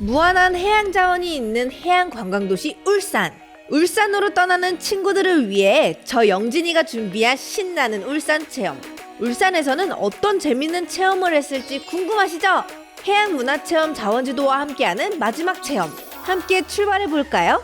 무한한 해양 자원이 있는 해양 관광도시 울산. 울산으로 떠나는 친구들을 위해 저 영진이가 준비한 신나는 울산 체험. 울산에서는 어떤 재밌는 체험을 했을지 궁금하시죠? 해양문화체험 자원지도와 함께하는 마지막 체험. 함께 출발해 볼까요?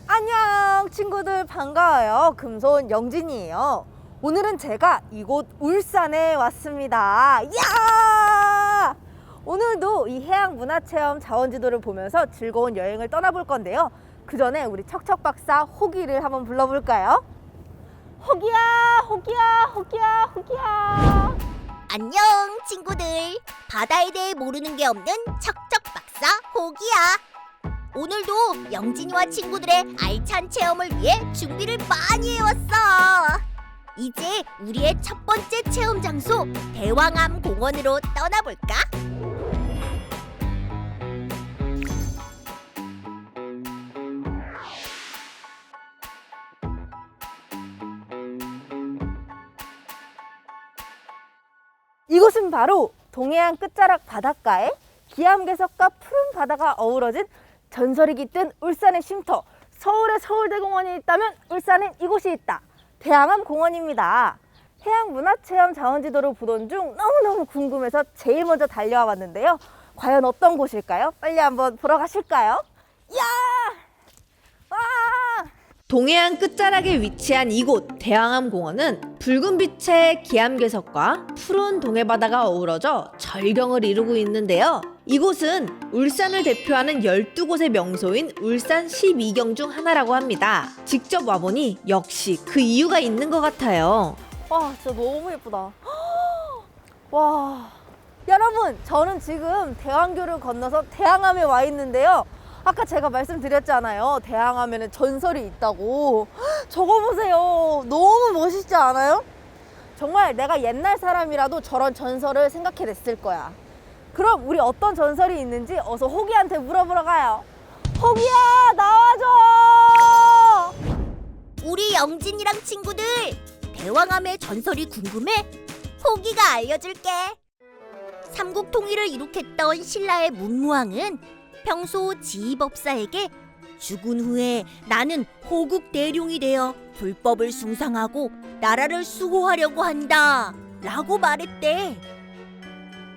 안녕 친구들, 반가워요. 금손 영진이에요. 오늘은 제가 이곳 울산에 왔습니다. 이야! 오늘도 이 해양문화체험 자원지도를 보면서 즐거운 여행을 떠나볼 건데요. 그 전에 우리 척척박사 호기를 한번 불러볼까요? 호기야, 호기야, 호기야, 호기야. 안녕 친구들, 바다에 대해 모르는 게 없는 척척박사 호기야. 오늘도 영진이와 친구들의 알찬 체험을 위해 준비를 많이 해왔어. 이제 우리의 첫 번째 체험 장소 대왕암 공원으로 떠나볼까? 이곳은 바로 동해안 끝자락 바닷가에 기암괴석과 푸른 바다가 어우러진 전설이 깃든 울산의 쉼터, 서울의 서울대공원이 있다면 울산엔 이곳이 있다. 대왕암 공원입니다. 해양문화체험 자원지도를 보던 중 너무너무 궁금해서 제일 먼저 달려와 봤는데요. 과연 어떤 곳일까요? 빨리 한번 보러 가실까요? 이야! 와! 동해안 끝자락에 위치한 이곳 대왕암 공원은 붉은 빛의 기암괴석과 푸른 동해바다가 어우러져 절경을 이루고 있는데요. 이곳은 울산을 대표하는 12곳의 명소인 울산 12경 중 하나라고 합니다. 직접 와보니 역시 그 이유가 있는 것 같아요. 와, 진짜 너무 예쁘다. 와, 여러분, 저는 지금 대왕교를 건너서 대왕암에 와 있는데요. 아까 제가 말씀드렸잖아요. 대왕암에는 전설이 있다고. 저거 보세요. 너무 멋있지 않아요? 정말 내가 옛날 사람이라도 저런 전설을 생각해냈을 거야. 그럼 우리 어떤 전설이 있는지 어서 호기한테 물어보러 가요. 호기야, 나와줘! 우리 영진이랑 친구들, 대왕암의 전설이 궁금해? 호기가 알려줄게. 삼국 통일을 이룩했던 신라의 문무왕은 평소 지휘법사에게 죽은 후에 나는 호국 대룡이 되어 불법을 숭상하고 나라를 수호하려고 한다 라고 말했대.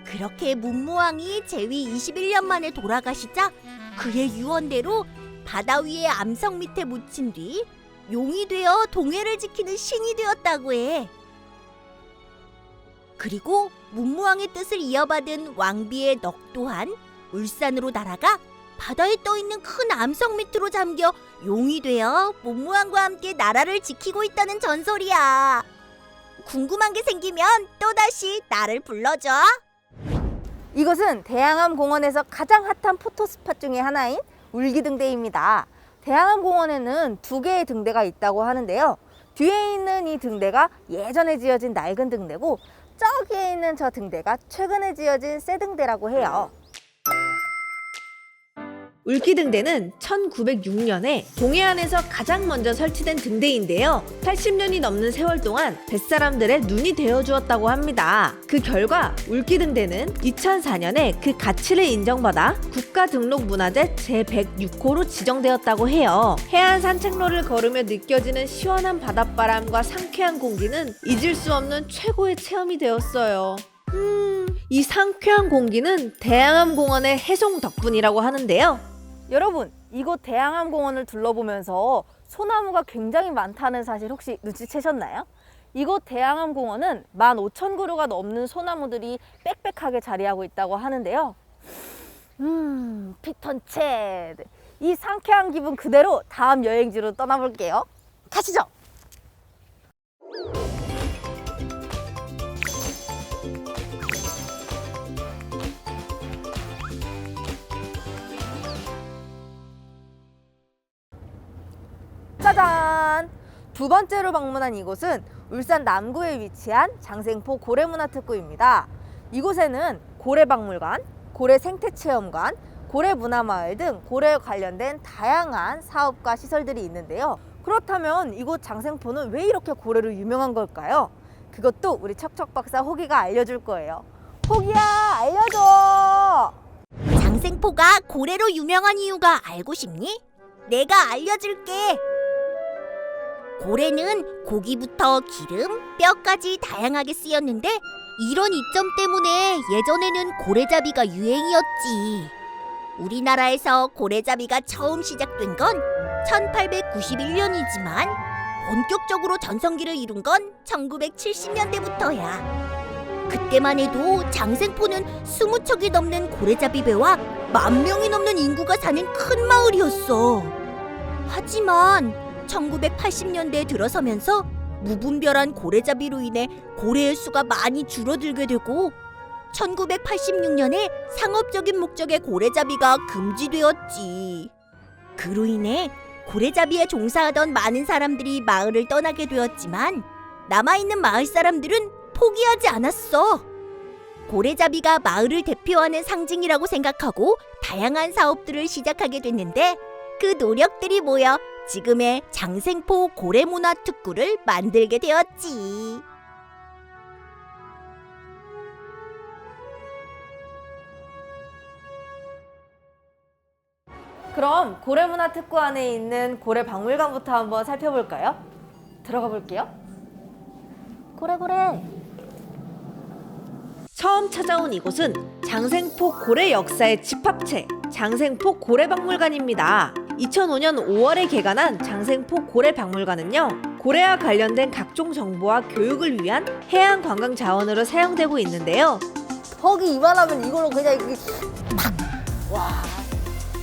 그렇게 문무왕이 재위 21년 만에 돌아가시자 그의 유언대로 바다 위에 암석 밑에 묻힌 뒤 용이 되어 동해를 지키는 신이 되었다고 해. 그리고 문무왕의 뜻을 이어받은 왕비의 넋 또한 울산으로 날아가 바다에 떠있는 큰 암석 밑으로 잠겨 용이 되어 문무왕과 함께 나라를 지키고 있다는 전설이야. 궁금한 게 생기면 또다시 나를 불러줘. 이곳은 대왕암 공원에서 가장 핫한 포토스팟 중에 하나인 울기등대입니다. 대왕암 공원에는 2개의 등대가 있다고 하는데요. 뒤에 있는 이 등대가 예전에 지어진 낡은 등대고, 저기에 있는 저 등대가 최근에 지어진 새 등대라고 해요. 울기등대는 1906년에 동해안에서 가장 먼저 설치된 등대인데요. 80년이 넘는 세월 동안 뱃사람들의 눈이 되어주었다고 합니다. 그 결과 울기등대는 2004년에 그 가치를 인정받아 국가등록문화재 제106호로 지정되었다고 해요. 해안 산책로를 걸으며 느껴지는 시원한 바닷바람과 상쾌한 공기는 잊을 수 없는 최고의 체험이 되었어요. 이 상쾌한 공기는 대왕암 공원의 해송 덕분이라고 하는데요. 여러분, 이곳 대왕암 공원을 둘러보면서 소나무가 굉장히 많다는 사실 혹시 눈치채셨나요? 이곳 대왕암 공원은 15,000그루가 넘는 소나무들이 빽빽하게 자리하고 있다고 하는데요. 피톤치드. 이 상쾌한 기분 그대로 다음 여행지로 떠나볼게요. 가시죠. 짜잔! 2번째로 방문한 이곳은 울산 남구에 위치한 장생포 고래문화특구입니다. 이곳에는 고래박물관, 고래생태체험관, 고래문화마을 등 고래에 관련된 다양한 사업과 시설들이 있는데요. 그렇다면 이곳 장생포는 왜 이렇게 고래로 유명한 걸까요? 그것도 우리 척척박사 호기가 알려줄 거예요. 호기야, 알려줘! 장생포가 고래로 유명한 이유가 알고 싶니? 내가 알려줄게. 고래는 고기부터 기름, 뼈까지 다양하게 쓰였는데 이런 이점 때문에 예전에는 고래잡이가 유행이었지. 우리나라에서 고래잡이가 처음 시작된 건 1891년이지만 본격적으로 전성기를 이룬 건 1970년대부터야. 그때만 해도 장생포는 20척이 넘는 고래잡이 배와 10,000명이 넘는 인구가 사는 큰 마을이었어. 하지만 1980년대에 들어서면서 무분별한 고래잡이로 인해 고래의 수가 많이 줄어들게 되고 1986년에 상업적인 목적의 고래잡이가 금지되었지. 그로 인해 고래잡이에 종사하던 많은 사람들이 마을을 떠나게 되었지만 남아있는 마을 사람들은 포기하지 않았어. 고래잡이가 마을을 대표하는 상징이라고 생각하고 다양한 사업들을 시작하게 됐는데 그 노력들이 모여 지금의 장생포 고래문화특구를 만들게 되었지. 그럼 고래문화특구 안에 있는 고래박물관부터 한번 살펴볼까요? 들어가 볼게요. 고래. 처음 찾아온 이곳은 장생포 고래 역사의 집합체 장생포 고래박물관입니다. 2005년 5월에 개관한 장생포 고래박물관은요, 고래와 관련된 각종 정보와 교육을 위한 해양 관광 자원으로 사용되고 있는데요. 턱이 이만하면 이걸로 그냥 이렇게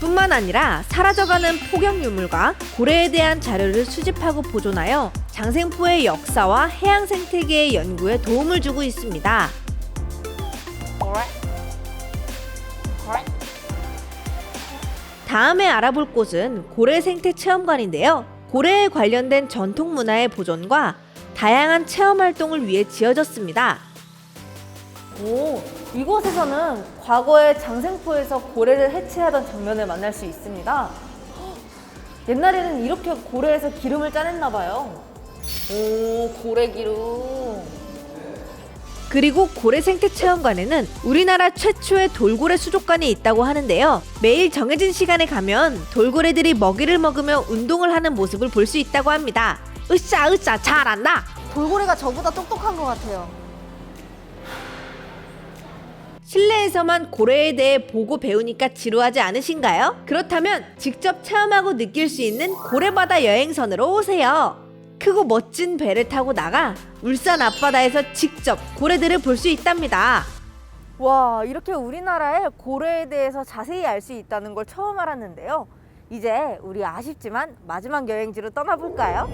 뿐만 아니라 사라져가는 폭염 유물과 고래에 대한 자료를 수집하고 보존하여 장생포의 역사와 해양 생태계의 연구에 도움을 주고 있습니다. 다음에 알아볼 곳은 고래 생태 체험관인데요. 고래에 관련된 전통 문화의 보존과 다양한 체험 활동을 위해 지어졌습니다. 오, 이곳에서는 과거에 장생포에서 고래를 해체하던 장면을 만날 수 있습니다. 옛날에는 이렇게 고래에서 기름을 짜냈나 봐요. 오, 고래 기름. 그리고 고래 생태 체험관에는 우리나라 최초의 돌고래 수족관이 있다고 하는데요. 매일 정해진 시간에 가면 돌고래들이 먹이를 먹으며 운동을 하는 모습을 볼 수 있다고 합니다. 으쌰 잘한다. 돌고래가 저보다 똑똑한 것 같아요. 실내에서만 고래에 대해 보고 배우니까 지루하지 않으신가요? 그렇다면 직접 체험하고 느낄 수 있는 고래바다 여행선으로 오세요. 크고 멋진 배를 타고 나가 울산 앞바다에서 직접 고래들을 볼 수 있답니다. 와, 이렇게 우리나라의 고래에 대해서 자세히 알 수 있다는 걸 처음 알았는데요. 이제 우리 아쉽지만 마지막 여행지로 떠나볼까요?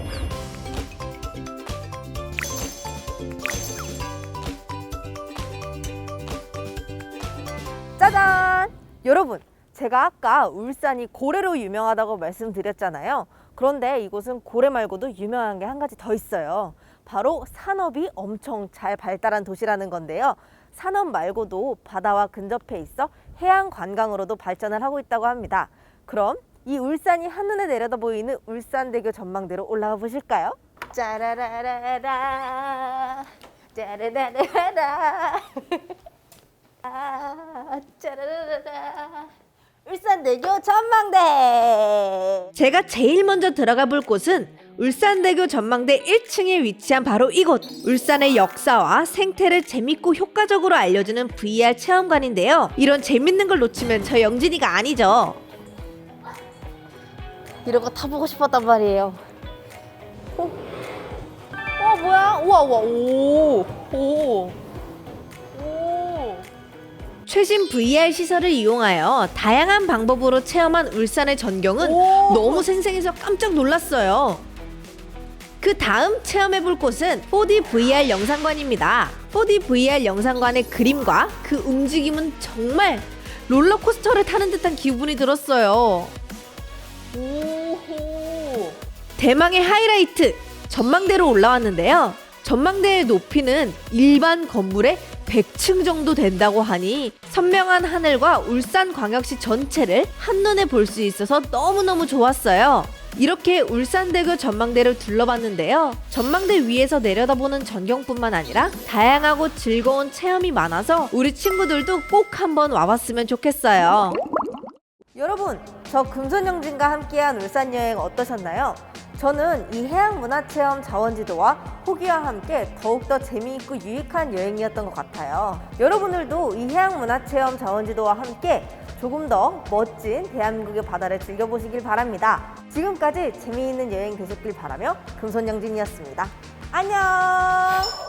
짜잔! 여러분, 제가 아까 울산이 고래로 유명하다고 말씀드렸잖아요. 그런데 이곳은 고래 말고도 유명한 게 한 가지 더 있어요. 바로 산업이 엄청 잘 발달한 도시라는 건데요. 산업 말고도 바다와 근접해 있어 해양 관광으로도 발전을 하고 있다고 합니다. 그럼 이 울산이 한눈에 내려다 보이는 울산대교 전망대로 올라가 보실까요? 짜라라라라 짜라라라라 짜라라라 울산대교 전망대. 제가 제일 먼저 들어가 볼 곳은 울산대교 전망대 1층에 위치한 바로 이곳. 울산의 역사와 생태를 재밌고 효과적으로 알려주는 VR 체험관인데요. 이런 재밌는 걸 놓치면 저 영진이가 아니죠. 이런 거 타보고 싶었단 말이에요. 뭐야? 우와 오. 최신 VR 시설을 이용하여 다양한 방법으로 체험한 울산의 전경은 오. 너무 생생해서 깜짝 놀랐어요. 그 다음 체험해볼 곳은 4D VR 영상관입니다. 4D VR 영상관의 그림과 그 움직임은 정말 롤러코스터를 타는 듯한 기분이 들었어요. 오호. 대망의 하이라이트! 전망대로 올라왔는데요. 전망대의 높이는 일반 건물의 100층 정도 된다고 하니 선명한 하늘과 울산광역시 전체를 한눈에 볼 수 있어서 너무너무 좋았어요. 이렇게 울산대교 전망대를 둘러봤는데요. 전망대 위에서 내려다보는 전경뿐만 아니라 다양하고 즐거운 체험이 많아서 우리 친구들도 꼭 한번 와봤으면 좋겠어요. 여러분, 저 금손영진과 함께한 울산 여행 어떠셨나요? 저는 이 해양문화체험 자원지도와 호기와 함께 더욱더 재미있고 유익한 여행이었던 것 같아요. 여러분들도 이 해양문화체험 자원지도와 함께 조금 더 멋진 대한민국의 바다를 즐겨보시길 바랍니다. 지금까지 재미있는 여행 되셨길 바라며 금손영진이었습니다. 안녕!